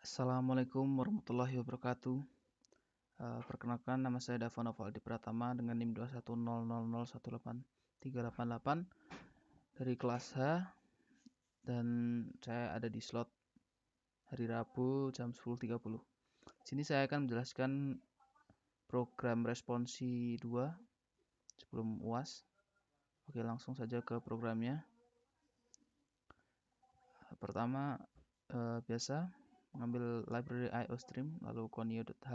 Assalamualaikum warahmatullahi wabarakatuh. Perkenalkan, nama saya Dava Novaldi Pratama dengan NIM 21000183888 dari kelas H, dan saya ada di slot hari Rabu jam 10.30. Sini saya akan menjelaskan program responsi 2 sebelum UAS. Oke, langsung saja ke programnya. Pertama, biasa mengambil library IOStream lalu conio.h,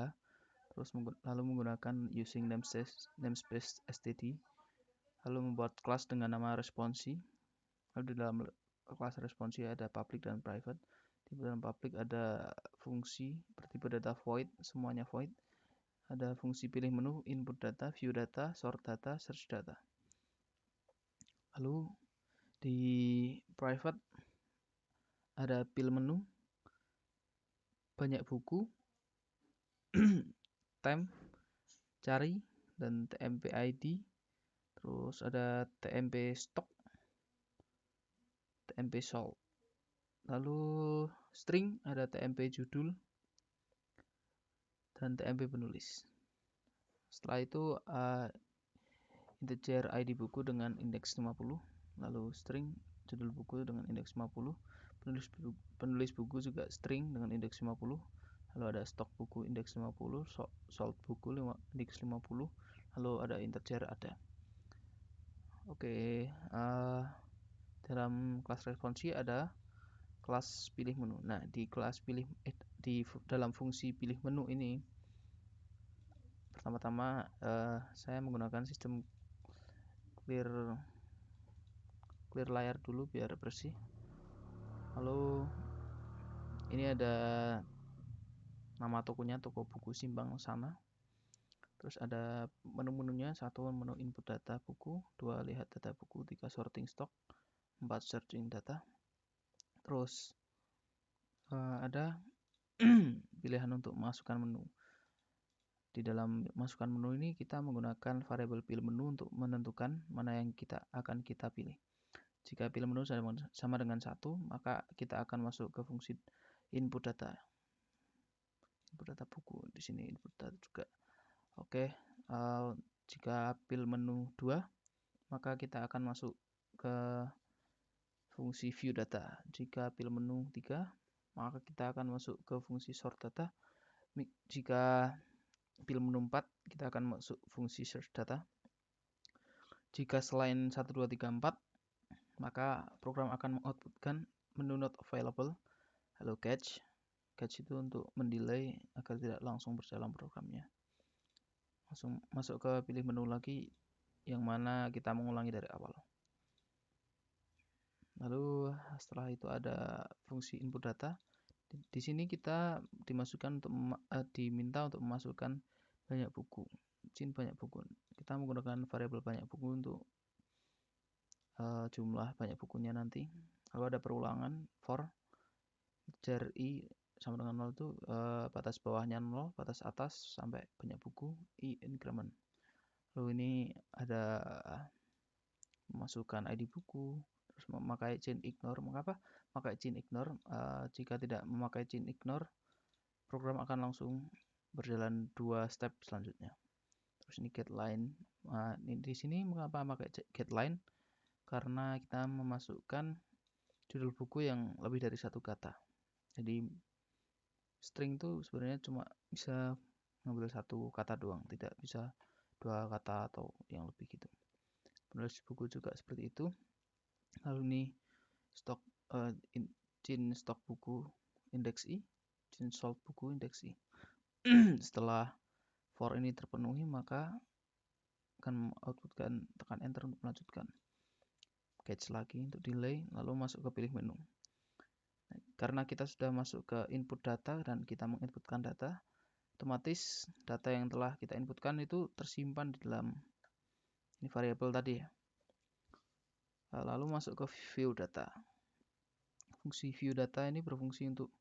terus lalu menggunakan using namespace std, lalu membuat kelas dengan nama responsi. Lalu di dalam kelas responsi ada public dan private. Di dalam public ada fungsi bertipe data void, semuanya void. Ada fungsi pilih menu, input data, view data, sort data, search data. Lalu di private ada pilih menu, banyak buku, time, cari, dan tmp id. Terus ada tmp stock, tmp salt. Lalu string ada tmp judul dan tmp penulis. Setelah itu integer id buku dengan indeks 50, lalu string judul buku dengan indeks 50, penulis buku juga string dengan indeks 50, lalu ada stok buku indeks 50, salt buku indeks 50, lalu ada integer ada. Oke, dalam kelas responsi ada kelas pilih menu. Nah, di kelas dalam fungsi pilih menu ini, pertama-tama saya menggunakan sistem clear layar dulu biar bersih. Lalu ini ada nama tokonya, toko buku Simbang Sana. Terus ada menu-menunya: 1 menu input data buku, 2 lihat data buku, 3 sorting stock, 4 searching data. Terus ada pilihan untuk memasukkan menu. Di dalam masukkan menu ini kita menggunakan variabel pilih menu untuk menentukan mana yang akan kita pilih. Jika pilih menu sama dengan 1, maka kita akan masuk ke fungsi input data. Input data buku, di sini input data juga. Oke, jika pilih menu 2, maka kita akan masuk ke fungsi view data. Jika pilih menu 3, maka kita akan masuk ke fungsi sort data. Jika pilih menu 4, kita akan masuk fungsi search data. Jika selain 1, 2, 3, 4, maka program akan mengoutputkan menu not available, lalu catch itu untuk mendelay agar tidak langsung berjalan programnya. Langsung masuk ke pilih menu lagi, yang mana kita mengulangi dari awal. Lalu setelah itu ada fungsi input data. Di sini kita diminta untuk memasukkan banyak buku, banyak buku. Kita menggunakan variabel banyak buku untuk jumlah banyak bukunya nanti. Lalu ada perulangan for integer i sama dengan 0 itu batas bawahnya 0, batas atas sampai banyak buku, i increment. Lalu ini ada memasukkan id buku, terus memakai chain ignore. Mengapa memakai chain ignore? Jika tidak memakai chain ignore, program akan langsung berjalan 2 step selanjutnya. Terus ini getLine. Ini di sini mengapa pakai getLine? Karena kita memasukkan judul buku yang lebih dari 1 kata. Jadi string itu sebenarnya cuma bisa ngambil 1 kata doang, tidak bisa 2 kata atau yang lebih gitu. Penulis buku juga seperti itu. Lalu ini stok chain stok buku indeks i, chain salt buku indeks i. Setelah for ini terpenuhi, maka akan outputkan, tekan enter untuk melanjutkan. Catch lagi untuk delay, lalu masuk ke pilih menu. Nah, karena kita sudah masuk ke input data dan kita menginputkan data, otomatis data yang telah kita inputkan itu tersimpan di dalam ini variabel tadi ya. Lalu masuk ke view data. Fungsi view data ini berfungsi untuk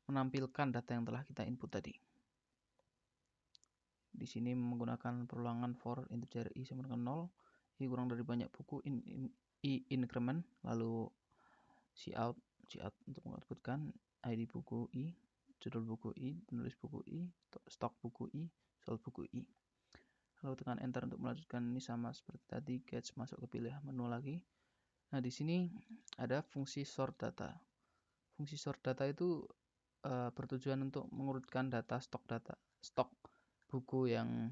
menampilkan data yang telah kita input tadi. Di sini menggunakan perulangan for integer i sama dengan 0, i kurang dari banyak buku, i increment, lalu cout untuk mengoutputkan ID buku I, judul buku I, penulis buku I, stok buku I, sold buku I. Lalu tekan enter untuk melanjutkan. Ini sama seperti tadi, catch masuk ke pilih menu lagi. Nah, di sini ada fungsi sort data. Fungsi sort data itu bertujuan untuk mengurutkan stok buku yang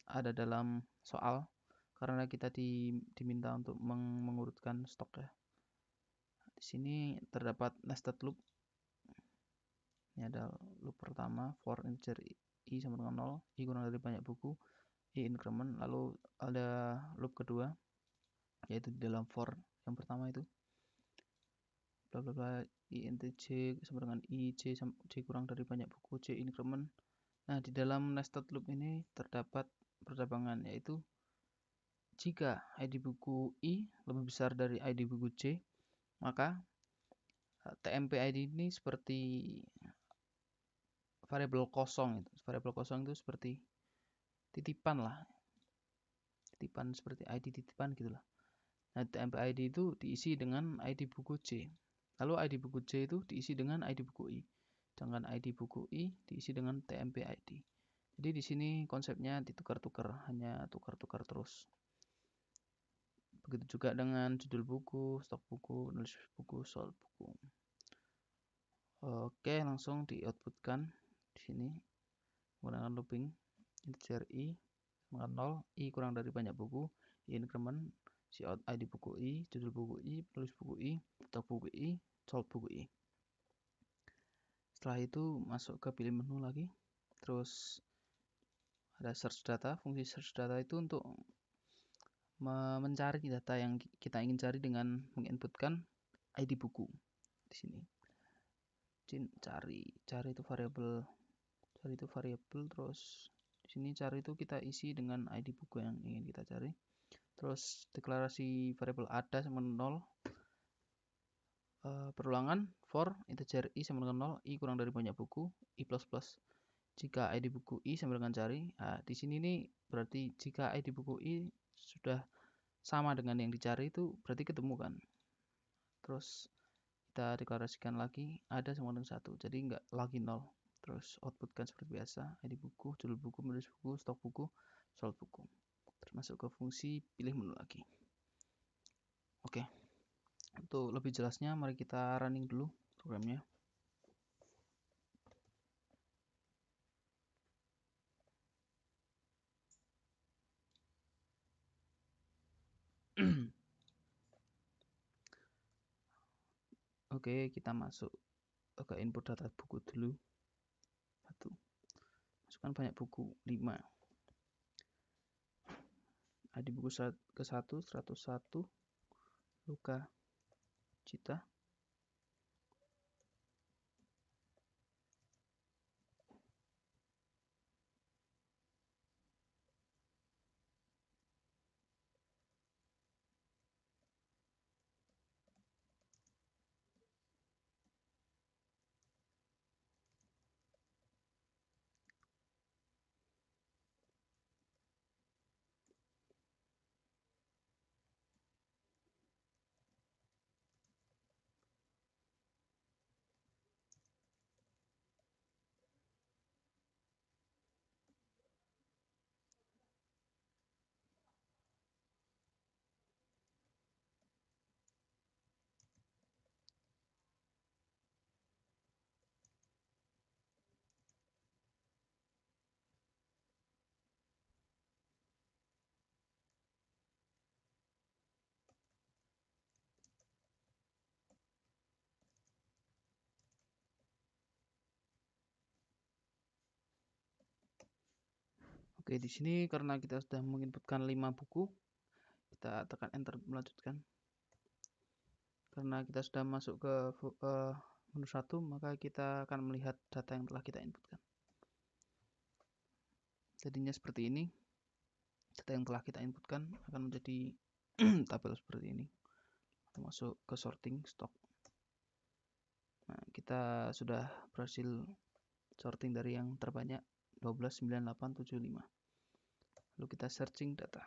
ada dalam soal, karena kita diminta untuk mengurutkan stok ya. Di sini terdapat nested loop. Ini ada loop pertama, for integer I sama dengan 0, I kurang dari banyak buku, I increment. Lalu ada loop kedua, yaitu di dalam for yang pertama itu, bla bla bla, I int j sama dengan I j kurang dari banyak buku, j increment. Nah, di dalam nested loop ini terdapat percabangan, yaitu jika ID buku I lebih besar dari ID buku J, maka TMP ID ini seperti variabel kosong. Variabel kosong itu seperti titipan lah, titipan seperti ID titipan gitulah. Nah, TMP ID itu diisi dengan ID buku J. Lalu ID buku J itu diisi dengan ID buku I. Sedangkan ID buku I diisi dengan TMP ID. Jadi di sini konsepnya ditukar-tukar, hanya tukar-tukar terus. Begitu juga dengan judul buku, stok buku, penulis buku, sold buku. Oke, langsung di outputkan di sini menggunakan looping integer I dengan 0, I kurang dari banyak buku, I increment, cout ID buku I, judul buku I, penulis buku I, stok buku I, sold buku I. Setelah itu masuk ke pilih menu lagi, terus ada search data. Fungsi search data itu untuk mencari data yang kita ingin cari dengan menginputkan ID buku di sini. Cari itu variabel, terus di sini cari itu kita isi dengan ID buku yang ingin kita cari. Terus deklarasi variabel ada sama 0, perulangan for integer I sama dengan 0, I kurang dari banyak buku, I plus plus. Jika ID buku I sama dengan cari, nah, di sini nih berarti jika ID buku I sudah sama dengan yang dicari itu berarti ketemu kan. Terus kita deklarasikan lagi ada sama dengan 1, jadi enggak lagi 0. Terus outputkan seperti biasa, ID buku, judul buku, penulis buku, stok buku, sold buku. Terus masuk ke fungsi pilih menu lagi. Oke, untuk lebih jelasnya mari kita running dulu programnya. Oke, kita masuk ke input data buku dulu. 1. Masukkan banyak buku, 5. ID buku ke-1 101 Luka Cita. Oke, di sini karena kita sudah menginputkan 5 buku, kita tekan enter melanjutkan. Karena kita sudah masuk ke menu 1, maka kita akan melihat data yang telah kita inputkan. Jadinya seperti ini. Data yang telah kita inputkan akan menjadi tabel seperti ini. Kita masuk ke sorting stok. Nah, kita sudah berhasil sorting dari yang terbanyak 129875. Lalu kita searching data.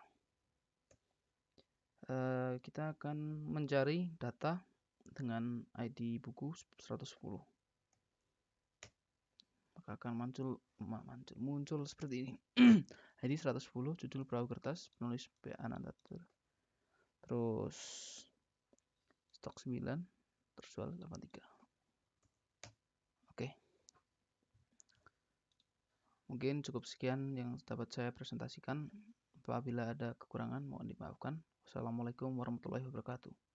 Kita akan mencari data dengan ID buku 110. akan muncul seperti ini. ID 110, judul perahu kertas, penulis B. Anantatur. Terus stok 9, terjual 83. Oke. Mungkin cukup sekian yang dapat saya presentasikan. Apabila ada kekurangan mohon dimaafkan. Wassalamualaikum warahmatullahi wabarakatuh.